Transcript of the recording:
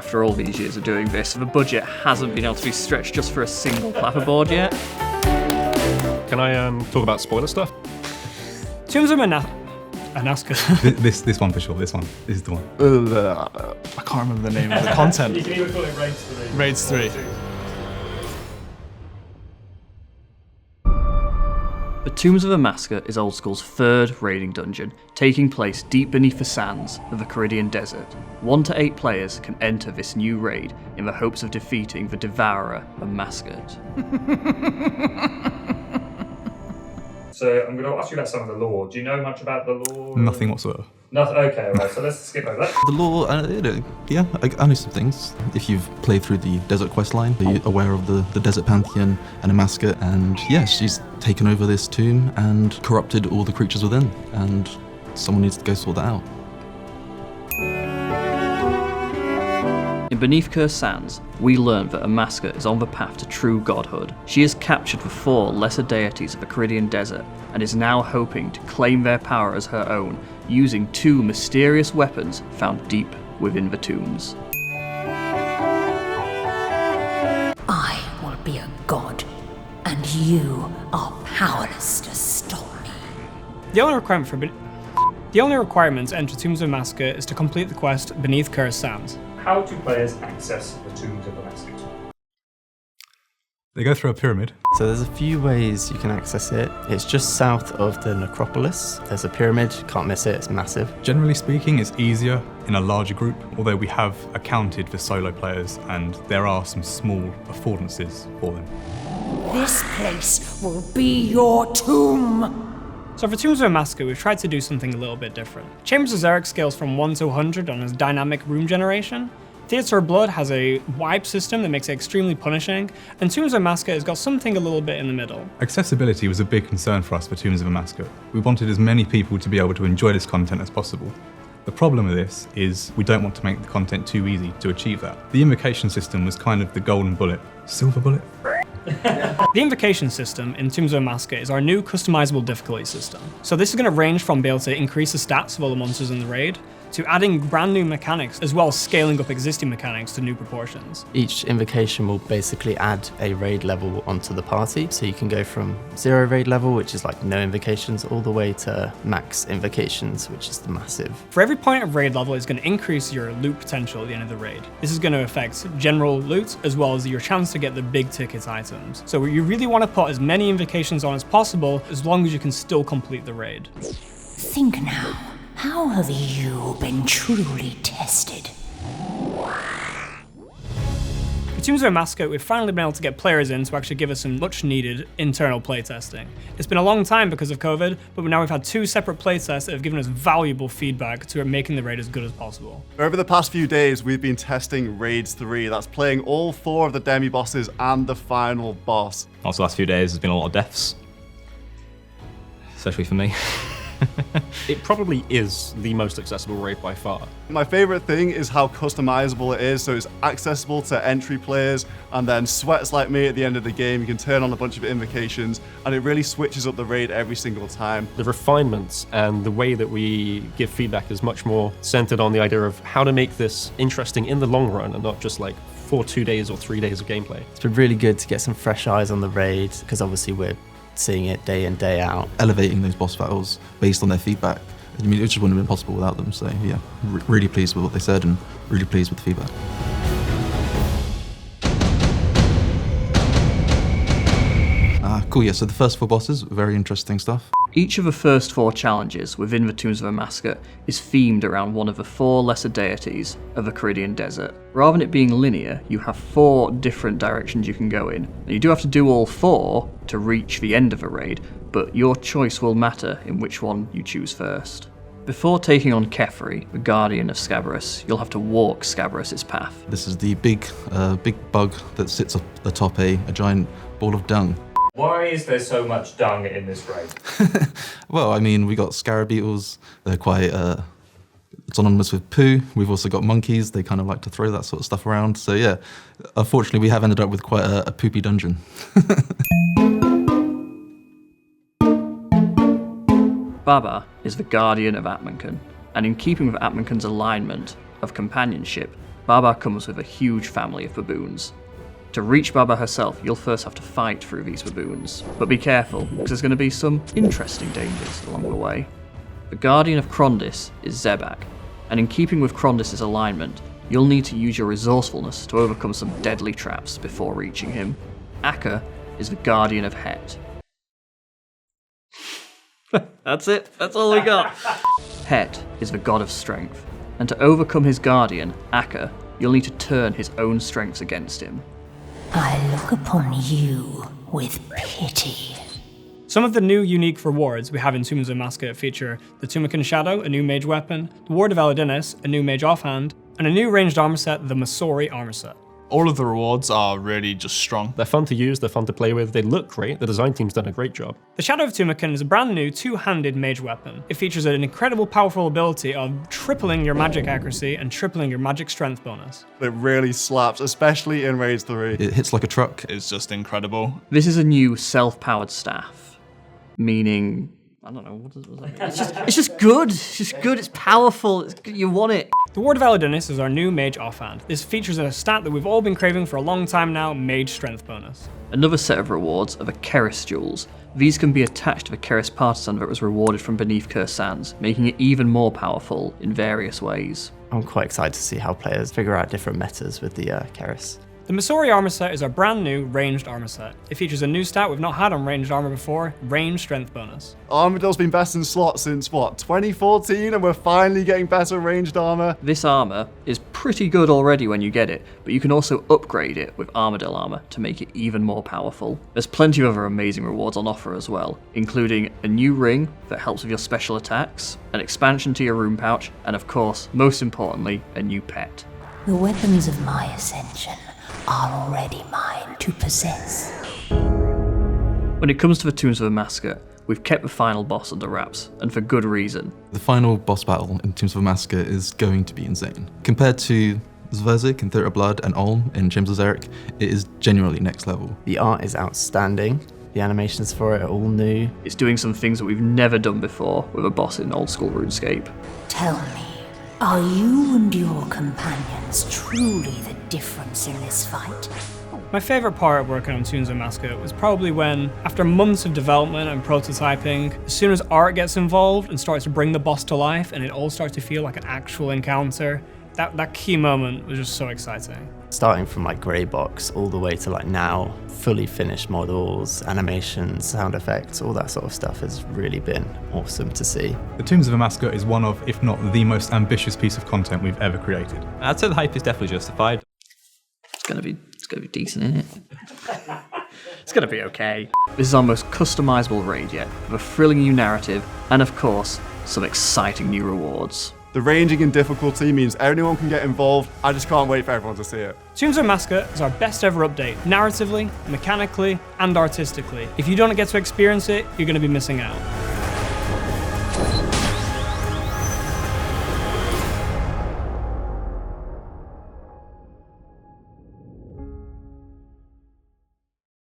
after all these years of doing this, the budget hasn't been able to be stretched just for a single clapperboard yet. Can I talk about spoiler stuff? Tombs of Amascut. This one for sure, this is the one. I can't remember the name of the content. You can even call it Raids 3. Raids 3. The Tombs of Amascut is Old School's third raiding dungeon, taking place deep beneath the sands of the Kharidian Desert. 1 to 8 players can enter this new raid in the hopes of defeating the Devourer of Amascut. So I'm going to ask you about some of the lore. Do you know much about the lore? Nothing whatsoever. Nothing. Okay, right. So let's skip over that. The lore, yeah, I know some things. If you've played through the Desert questline, you're aware of the Desert Pantheon and Amascut, and yeah, she's taken over this tomb and corrupted all the creatures within, and someone needs to go sort that out. In Beneath Cursed Sands, we learn that Amascut is on the path to true godhood. She has captured the 4 lesser deities of the Kharidian Desert and is now hoping to claim their power as her own, using 2 mysterious weapons found deep within the tombs. I will be a god, and you are powerless to stop me. The only requirement to enter Tombs of Amascut is to complete the quest Beneath Cursed Sands. How do players access the Tombs of Amascut? They go through a pyramid. So there's a few ways you can access it. It's just south of the necropolis. There's a pyramid, can't miss it, it's massive. Generally speaking, it's easier in a larger group, although we have accounted for solo players and there are some small affordances for them. This place will be your tomb. So for Tombs of Amascut, we've tried to do something a little bit different. Chambers of Xeric scales from 1 to 100 on its dynamic room generation. Theatre of Blood has a wipe system that makes it extremely punishing, and Tombs of Amascut has got something a little bit in the middle. Accessibility was a big concern for us for Tombs of Amascut. We wanted as many people to be able to enjoy this content as possible. The problem with this is we don't want to make the content too easy to achieve that. The invocation system was kind of the golden bullet. Silver bullet? The Invocation system in Tombs of Amascut is our new customisable difficulty system. So this is going to range from being able to increase the stats of all the monsters in the raid, to adding brand new mechanics, as well as scaling up existing mechanics to new proportions. Each invocation will basically add a raid level onto the party, so you can go from 0 raid level, which is like no invocations, all the way to max invocations, which is the massive. For every point of raid level, it's going to increase your loot potential at the end of the raid. This is going to affect general loot, as well as your chance to get the big ticket items. So you really want to put as many invocations on as possible, as long as you can still complete the raid. Think now. How have you been truly tested? For Tombs of Amascut, we've finally been able to get players in to actually give us some much needed internal playtesting. It's been a long time because of COVID, but now we've had 2 separate playtests that have given us valuable feedback to making the raid as good as possible. Over the past few days, we've been testing Raids 3. That's playing all 4 of the demi-bosses and the final boss. Also, the last few days, there's been a lot of deaths. Especially for me. It probably is the most accessible raid by far. My favorite thing is how customizable it is, so it's accessible to entry players, and then sweats like me at the end of the game, you can turn on a bunch of invocations, and it really switches up the raid every single time. The refinements and the way that we give feedback is much more centered on the idea of how to make this interesting in the long run, and not just like for 2 days or 3 days of gameplay. It's been really good to get some fresh eyes on the raid, because obviously we're seeing it day in, day out. Elevating those boss battles based on their feedback. I mean, it just wouldn't have been possible without them, so yeah, really pleased with what they said and really pleased with the feedback. Cool, yeah, so the first 4 bosses, very interesting stuff. Each of the first 4 challenges within the Tombs of Amascut is themed around one of the 4 lesser deities of the Kharidian Desert. Rather than it being linear, you have 4 different directions you can go in. And you do have to do all 4 to reach the end of a raid, but your choice will matter in which one you choose first. Before taking on Kefri, the Guardian of Scabrous, you'll have to walk Scabrous' path. This is the big bug that sits up the top, a giant ball of dung. Why is there so much dung in this raid? Well, I mean, we got scarab beetles, they're quite synonymous with poo. We've also got monkeys, they kind of like to throw that sort of stuff around. So yeah, unfortunately we have ended up with quite a poopy dungeon. Baba is the Guardian of Atmancan, and in keeping with Atmancan's alignment of companionship, Baba comes with a huge family of baboons. To reach Baba herself, you'll first have to fight through these baboons. But be careful, because there's going to be some interesting dangers along the way. The Guardian of Krondys is Zebak, and in keeping with Krondys' alignment, you'll need to use your resourcefulness to overcome some deadly traps before reaching him. Akka is the Guardian of Het. That's it, that's all we got. Het is the god of strength, and to overcome his guardian, Akka, you'll need to turn his own strengths against him. I look upon you with pity. Some of the new unique rewards we have in Tombs of Amascut feature the Tumakan Shadow, a new mage weapon, the Ward of Eladinis, a new mage offhand, and a new ranged armor set, the Masori armor set. All of the rewards are really just strong. They're fun to use, they're fun to play with, they look great, the design team's done a great job. The Shadow of Tumakan is a brand new two-handed mage weapon. It features an incredible powerful ability of tripling your magic accuracy and tripling your magic strength bonus. It really slaps, especially in Raids 3. It hits like a truck. It's just incredible. This is a new self-powered staff, meaning, I don't know, what does that mean? It's just good, it's powerful, it's good, you want it. The Ward of Eladinis is our new mage offhand. This features a stat that we've all been craving for a long time now, mage strength bonus. Another set of rewards are the Keris jewels. These can be attached to the Keris partisan that was rewarded from beneath Cursed Sands, making it even more powerful in various ways. I'm quite excited to see how players figure out different metas with the Keris. The Masori armor set is our brand new ranged armor set. It features a new stat we've not had on ranged armor before, range strength bonus. Armadyle's been best in slot since, what, 2014, and we're finally getting better ranged armor? This armor is pretty good already when you get it, but you can also upgrade it with Armadile armor to make it even more powerful. There's plenty of other amazing rewards on offer as well, including a new ring that helps with your special attacks, an expansion to your rune pouch, and of course, most importantly, a new pet. The weapons of my ascension are already mine to possess. When it comes to the Tombs of Amascut, we've kept the final boss under wraps, and for good reason. The final boss battle in Tombs of Amascut is going to be insane. Compared to Zverzik in Theatre of Blood and Ulm in Chambers of Xeric, it is genuinely next level. The art is outstanding. The animations for it are all new. It's doing some things that we've never done before with a boss in Old School RuneScape. Tell me, are you and your companions truly the difference in this fight? My favourite part of working on Tombs of Amascut was probably when, after months of development and prototyping, as soon as art gets involved and starts to bring the boss to life and it all starts to feel like an actual encounter, that key moment was just so exciting. Starting from like grey box all the way to like now, fully finished models, animations, sound effects, all that sort of stuff has really been awesome to see. The Tombs of Amascut is one of, if not the most ambitious piece of content we've ever created. I'd say the hype is definitely justified. It's gonna be decent, isn't it? It's gonna be okay. This is our most customizable raid yet, with a thrilling new narrative, and of course, some exciting new rewards. The ranging and difficulty means everyone can get involved. I just can't wait for everyone to see it. Tombs of Amascut is our best ever update, narratively, mechanically, and artistically. If you don't get to experience it, you're going to be missing out.